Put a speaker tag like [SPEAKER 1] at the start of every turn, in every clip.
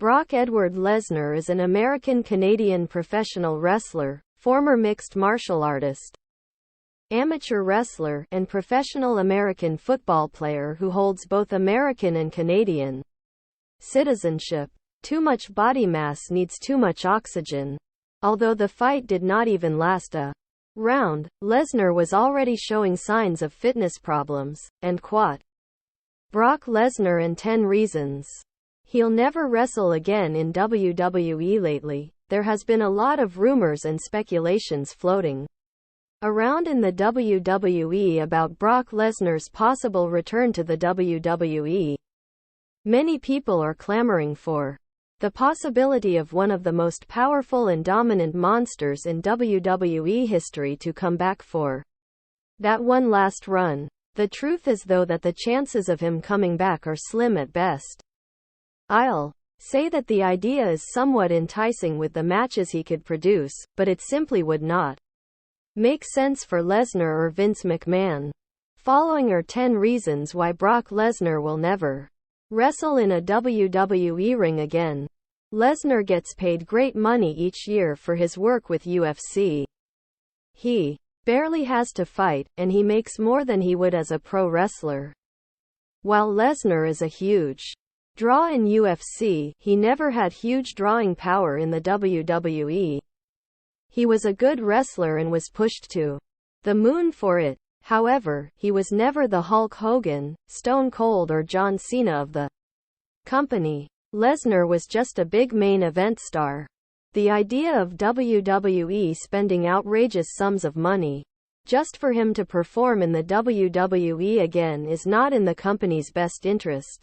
[SPEAKER 1] Brock Edward Lesnar is an American-Canadian professional wrestler, former mixed martial artist, amateur wrestler, and professional American football player who holds both American and Canadian citizenship. Too much body mass needs too much oxygen. Although the fight did not even last a round, Lesnar was already showing signs of fitness problems, and quote, Brock Lesnar and 10 reasons he'll never wrestle again in WWE. Lately, there has been a lot of rumors and speculations floating around in the WWE about Brock Lesnar's possible return to the WWE. Many people are clamoring for the possibility of one of the most powerful and dominant monsters in WWE history to come back for that one last run. The truth is though that the chances of him coming back are slim at best. I'll say that the idea is somewhat enticing with the matches he could produce, but it simply would not make sense for Lesnar or Vince McMahon. Following are 10 reasons why Brock Lesnar will never wrestle in a WWE ring again. Lesnar gets paid great money each year for his work with UFC. He barely has to fight, and he makes more than he would as a pro wrestler. While Lesnar is a huge draw in UFC, he never had huge drawing power in the WWE. He was a good wrestler and was pushed to the moon for it. However, he was never the Hulk Hogan, Stone Cold or John Cena of the company. Lesnar was just a big main event star. The idea of WWE spending outrageous sums of money just for him to perform in the WWE again is not in the company's best interest.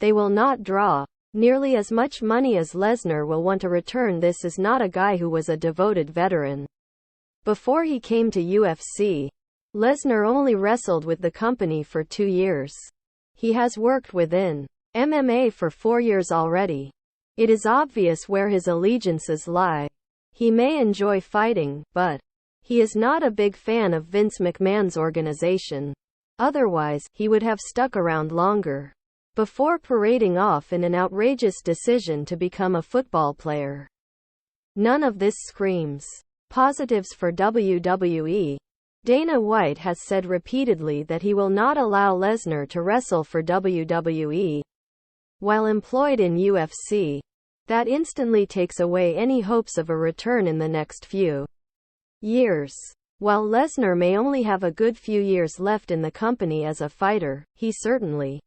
[SPEAKER 1] They will not draw nearly as much money as Lesnar will want to return. This is not a guy who was a devoted veteran. Before he came to UFC, Lesnar only wrestled with the company for 2 years. He has worked within MMA for 4 years already. It is obvious where his allegiances lie. He may enjoy fighting, but he is not a big fan of Vince McMahon's organization. Otherwise, he would have stuck around longer before parading off in an outrageous decision to become a football player. None of this screams positives for WWE. Dana White has said repeatedly that he will not allow Lesnar to wrestle for WWE while employed in UFC. That instantly takes away any hopes of a return in the next few years. While Lesnar may only have a good few years left in the company as a fighter, he certainly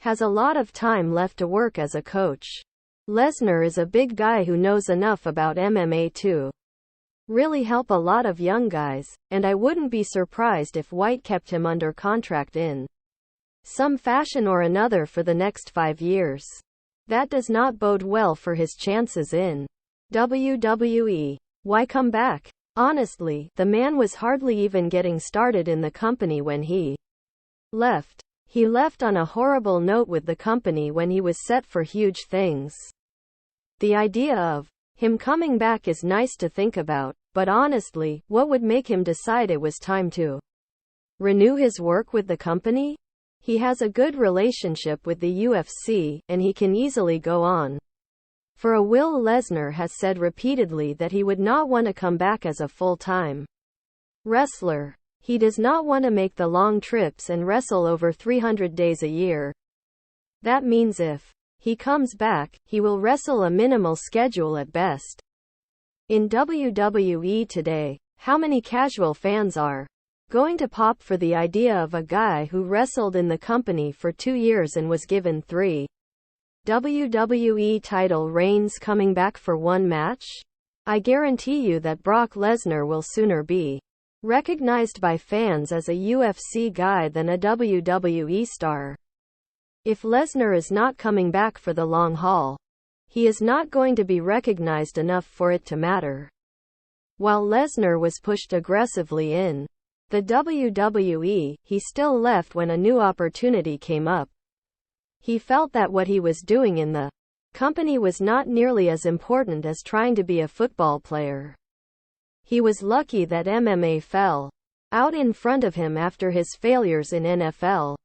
[SPEAKER 1] has a lot of time left to work as a coach. Lesnar is a big guy who knows enough about MMA to really help a lot of young guys, and I wouldn't be surprised if White kept him under contract in some fashion or another for the next 5 years. That does not bode well for his chances in WWE. Why come back? Honestly, the man was hardly even getting started in the company when he left. He left on a horrible note with the company when he was set for huge things. The idea of him coming back is nice to think about, but honestly, what would make him decide it was time to renew his work with the company? He has a good relationship with the UFC, and he can easily go on for a will. Lesnar has said repeatedly that he would not want to come back as a full-time wrestler. He does not want to make the long trips and wrestle over 300 days a year. That means if he comes back, he will wrestle a minimal schedule at best. In WWE today, how many casual fans are going to pop for the idea of a guy who wrestled in the company for 2 years and was given 3 WWE title reigns coming back for one match? I guarantee you that Brock Lesnar will sooner be recognized by fans as a UFC guy than a WWE star. If Lesnar is not coming back for the long haul, he is not going to be recognized enough for it to matter. While Lesnar was pushed aggressively in the WWE, he still left when a new opportunity came up. He felt that what he was doing in the company was not nearly as important as trying to be a football player. He was lucky that MMA fell out in front of him after his failures in NFL.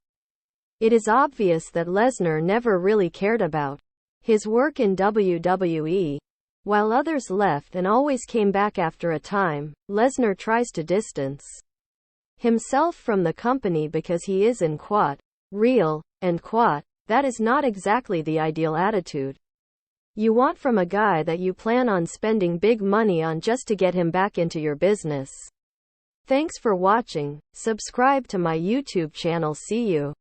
[SPEAKER 1] It is obvious that Lesnar never really cared about his work in WWE. While others left and always came back after a time, Lesnar tries to distance himself from the company because he is in quote, real, and quote, that is not exactly the ideal attitude you want from a guy that you plan on spending big money on just to get him back into your business. Thanks for watching. Subscribe to my YouTube channel. See you.